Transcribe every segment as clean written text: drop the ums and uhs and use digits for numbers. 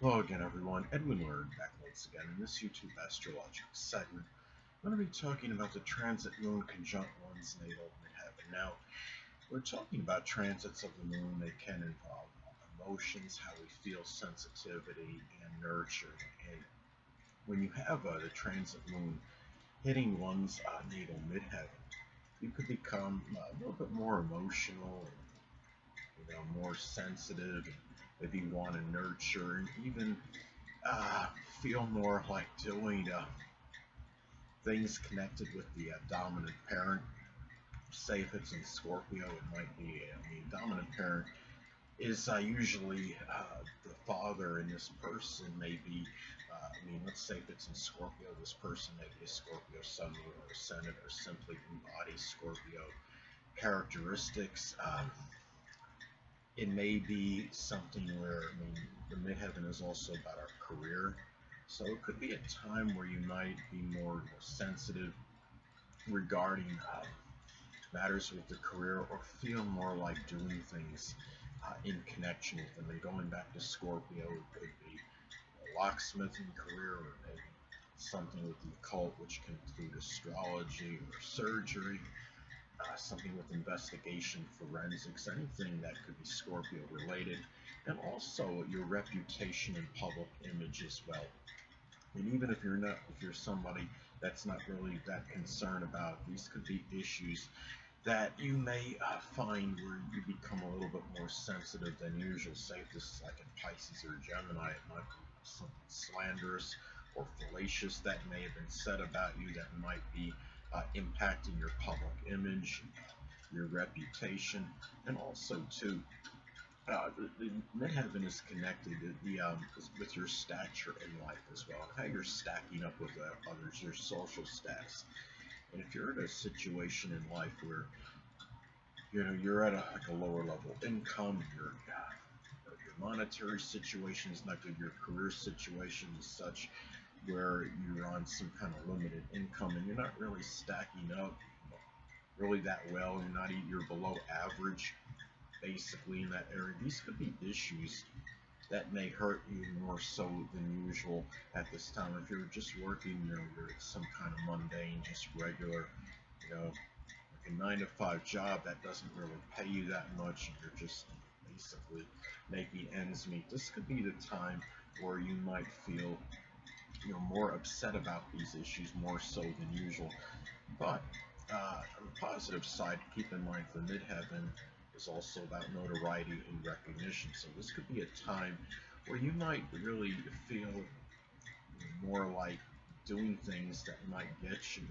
Hello again, everyone. Edwin Learnard back once again in this YouTube astrological segment. I'm going to be talking about the transit moon conjunct one's natal midheaven. Now, we're talking about transits of the moon. They can involve emotions, how we feel, sensitivity, and nurture. And when you have the transit moon hitting one's natal midheaven, you could become a little bit more emotional and more sensitive, and maybe want to nurture and even feel more like doing things connected with the dominant parent. Say if it's in Scorpio, it might be, dominant parent is usually the father, and this person may be, let's say if it's in Scorpio, this person may be a Scorpio sun, moon, or ascendant, or simply embodies Scorpio characteristics. It may be something where, the midheaven is also about our career. So it could be a time where you might be more sensitive regarding matters with the career, or feel more like doing things in connection with them. And going back to Scorpio, it could be a locksmithing career, or maybe something with the occult, which can include astrology or surgery, something with investigation, forensics, anything that could be Scorpio related, and also your reputation and public image as well. And even if you're somebody that's not really that concerned about, these could be issues that you may find where you become a little bit more sensitive than usual. Say if this is like in Pisces or Gemini, it might be something slanderous or fallacious that may have been said about you that might be impacting your public image, your reputation, and also too, the midheaven is connected to with your stature in life as well, and how you're stacking up with others, your social status. And if you're in a situation in life where you're at like a lower level income, your monetary situation is not good, your career situation is such where you're on some kind of limited income and you're not really stacking up really that well, you're below average basically in that area. These could be issues that may hurt you more so than usual at this time. If you're just working, you're some kind of mundane, just regular, like a 9 to 5 job that doesn't really pay you that much, and you're just basically making ends meet. This could be the time where you might feel more upset about these issues more so than usual. But on the positive side, keep in mind the midheaven is also about notoriety and recognition. So this could be a time where you might really feel more like doing things that might get you,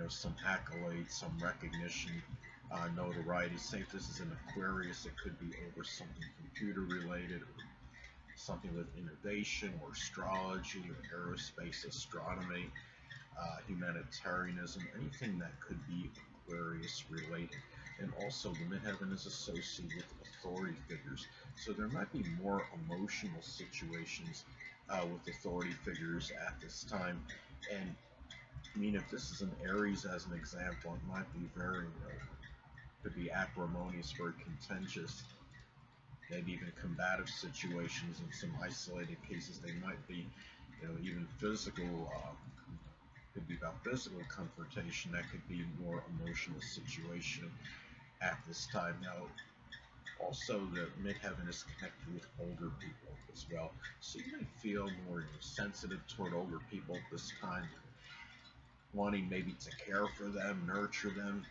some accolades, some recognition, notoriety. Say if this is an Aquarius, it could be over something computer related, or something with innovation, or astrology, or aerospace, astronomy, humanitarianism, anything that could be Aquarius related. And also, the midheaven is associated with authority figures, so there might be more emotional situations with authority figures at this time. And if this is an Aries as an example, it might be very, could be acrimonious, very contentious, maybe even combative situations. In some isolated cases, they might be, even physical. Could be about physical confrontation. That could be more emotional situation at this time. Now, also the midheaven is connected with older people as well, so you may feel more sensitive toward older people at this time, wanting maybe to care for them, nurture them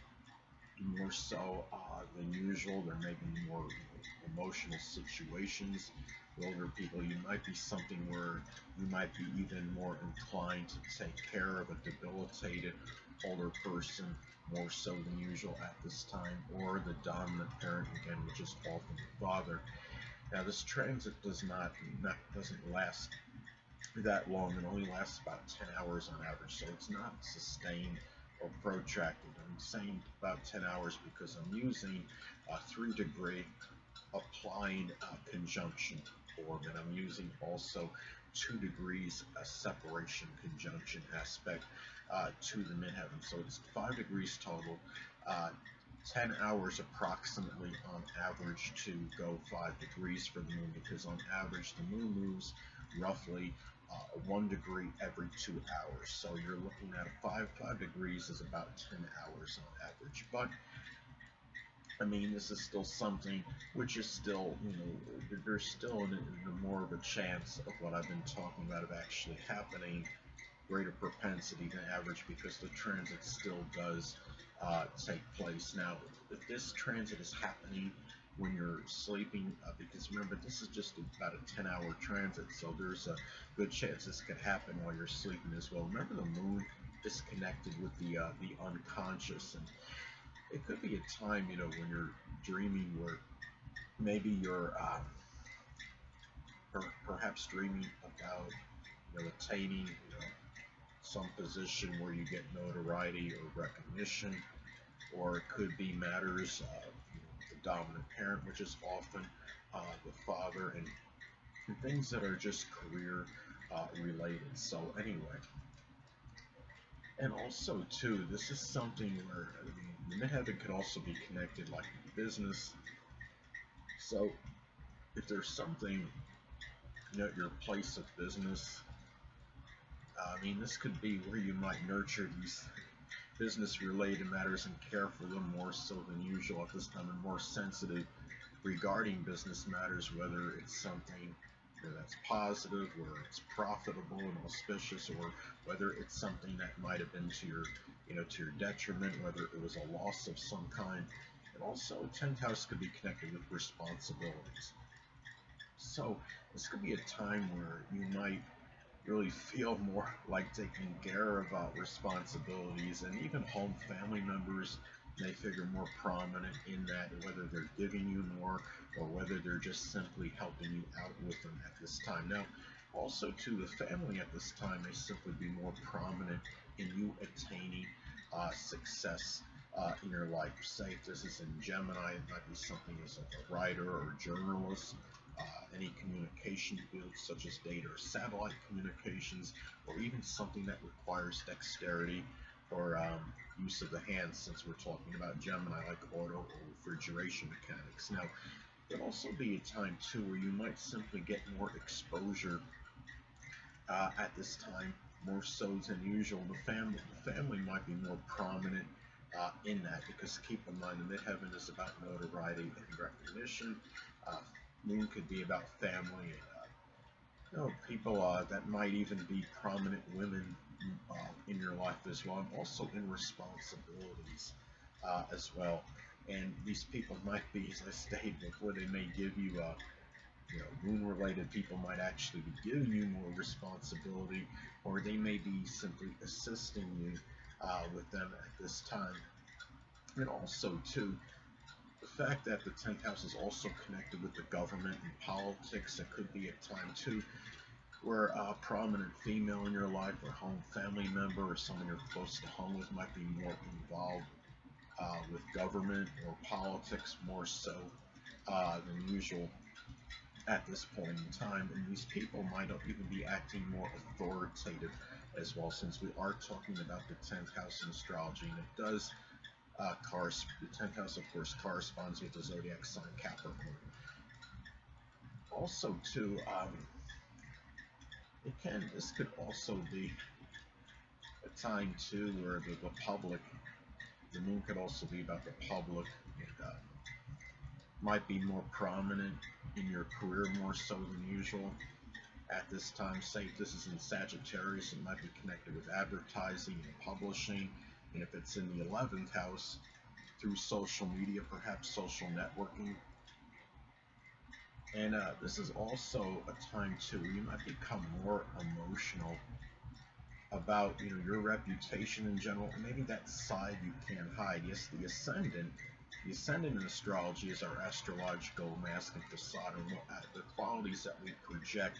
more so than usual. There may be more emotional situations with older people. You might be something where you might be even more inclined to take care of a debilitated older person more so than usual at this time, or the dominant parent again, which is often the father. Now, this transit doesn't last that long. It only lasts about 10 hours on average, so it's not sustained or protracted. I'm saying about 10 hours because I'm using a 3-degree applied conjunction form, and I'm using also 2 degrees separation conjunction aspect to the midheaven. So it's 5 degrees total. 10 hours approximately on average to go 5 degrees for the moon, because on average the moon moves roughly 1 degree every 2 hours. So you're looking at a 5 degrees is about 10 hours on average. But I mean, this is still something which is still, there's still more of a chance of what I've been talking about of actually happening, greater propensity than average, because the transit still does take place. Now, if this transit is happening when you're sleeping, because remember, this is just about a 10-hour transit, so there's a good chance this could happen while you're sleeping as well. Remember, the moon is connected with the unconscious, and it could be a time, when you're dreaming where maybe you're perhaps dreaming about, attaining, some position where you get notoriety or recognition, or it could be matters of, the dominant parent, which is often the father, and things that are just career related. So anyway, and also too, this is something where, the midheaven could also be connected like business. So if there's something, at your place of business, I mean, this could be where you might nurture these business related matters and care for them more so than usual at this time, and more sensitive regarding business matters, whether it's something that's positive, whether it's profitable and auspicious, or whether it's something that might have been to your, to your detriment, whether it was a loss of some kind. And also, 10th house could be connected with responsibilities. So this could be a time where you might really feel more like taking care of responsibilities, and even home family members may figure more prominent in that, whether they're giving you more or whether they're just simply helping you out with them at this time. Now, also too, the family at this time may simply be more prominent in you attaining success in your life. Say if this is in Gemini, it might be something as a writer or journalist, any communication fields such as data or satellite communications, or even something that requires dexterity or use of the hands, since we're talking about Gemini, like auto or refrigeration mechanics. Now, there'll also be a time too where you might simply get more exposure at this time, more so than usual. The family might be more prominent in that, because keep in mind, the midheaven is about notoriety and recognition. Uh, Moon could be about family, and people that might even be prominent women in your life as well, and also in responsibilities as well. And these people might be, as I stated before, they may give you moon-related people might actually be giving you more responsibility, or they may be simply assisting you with them at this time. And also, too, the fact that the 10th house is also connected with the government and politics, it could be a time, too, where a prominent female in your life, or home family member, or someone you're close to home with might be more involved with government or politics more so than usual at this point in time. And these people might even be acting more authoritative as well, since we are talking about the 10th house in astrology, and it does the 10th house, of course, corresponds with the zodiac sign Capricorn. Also, too, this could also be a time too where the public, the moon could also be about the public, and might be more prominent in your career more so than usual at this time. Say if this is in Sagittarius, it might be connected with advertising and publishing, and if it's in the 11th house, through social media, perhaps social networking. And this is also a time too where you might become more emotional about your reputation in general, and maybe that side you can't hide. Yes, the ascendant. The ascendant in astrology is our astrological mask and facade, and the qualities that we project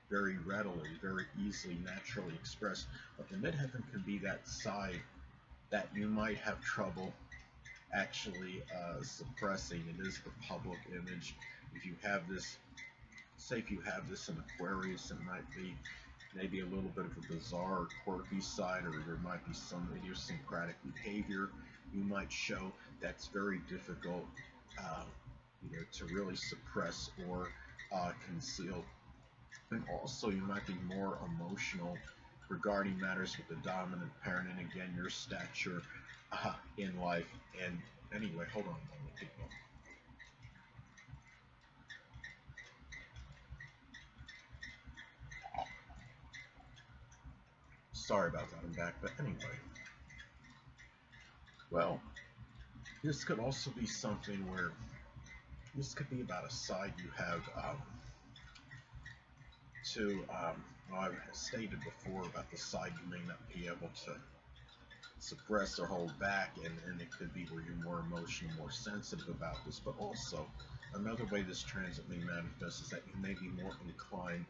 very readily, very easily, naturally expressed. But the midheaven can be that side that you might have trouble actually suppressing. It is the public image. If you have this, say if you have this in Aquarius, it might be maybe a little bit of a bizarre, quirky side, or there might be some idiosyncratic behavior you might show that's very difficult, uh, to really suppress or conceal. And also, you might be more emotional regarding matters with the dominant parent, and again, your stature in life. And anyway, hold on a moment, people. Sorry about that, I'm back. But anyway, well, this could also be something where this could be about a side you have well, I've stated before about the side you may not be able to suppress or hold back, and it could be where you're more emotional, more sensitive about this. But also, another way this transit may manifest is that you may be more inclined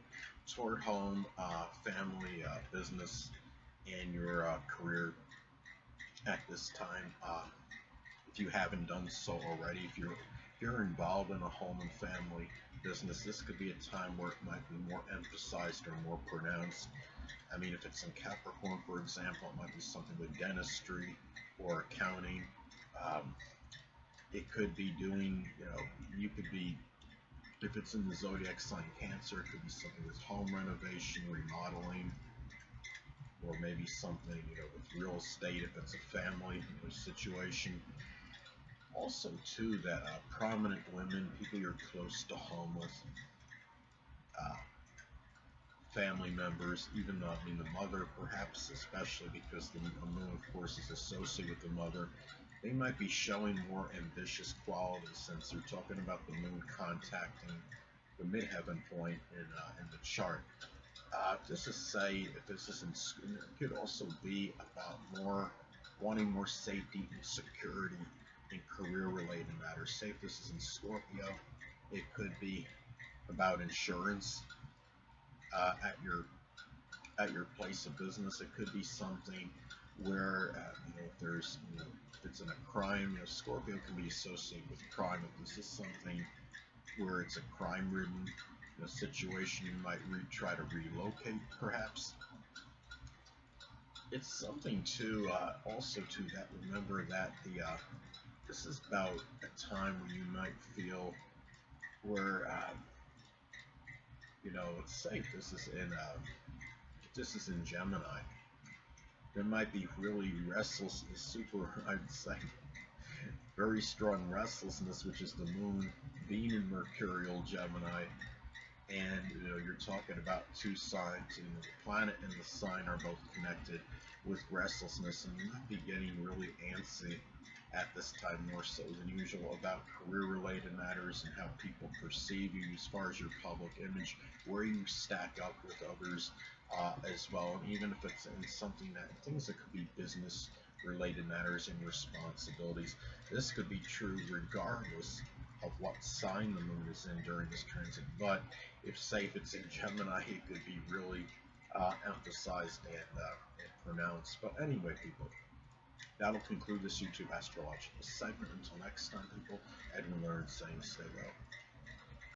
toward home, family, business, and your career at this time. If you haven't done so already, if you're involved in a home and family business, this could be a time where it might be more emphasized or more pronounced. I mean, if it's in Capricorn, for example, it might be something with dentistry or accounting. Um, it could be doing, you could be, if it's in the zodiac sign Cancer, it could be something with home renovation, remodeling, or maybe something, with real estate if it's a family situation. Also, too, that prominent women, people you're close to home with, uh, family members, even though, I mean, the mother, perhaps, especially because the moon, of course, is associated with the mother, they might be showing more ambitious qualities since they're talking about the moon contacting the midheaven point in the chart. Just to say, if this is it could also be about more wanting more safety and security in career-related matters. Say if this is in Scorpio, it could be about insurance at your place of business. It could be something where if there's if it's in a crime, Scorpio can be associated with crime. If this is something where it's a crime-ridden situation, you might try to relocate, perhaps. It's something to also to that remember that the this is about a time where you might feel where let's say if this is in Gemini, there might be really restlessness, super, I'd say, very strong restlessness, which is the moon being in Mercurial Gemini, and you're talking about two signs, the planet and the sign are both connected with restlessness, and you might be getting really antsy at this time, more so than usual, about career-related matters and how people perceive you as far as your public image, where you stack up with others as well, and even if it's in something things that could be business-related matters and responsibilities. This could be true regardless of what sign the moon is in during this transit, but if it's in Gemini, it could be really emphasized and pronounced. But anyway, people, that'll conclude this YouTube astrological segment. Until next time, people, Edwin Learnard saying stay well.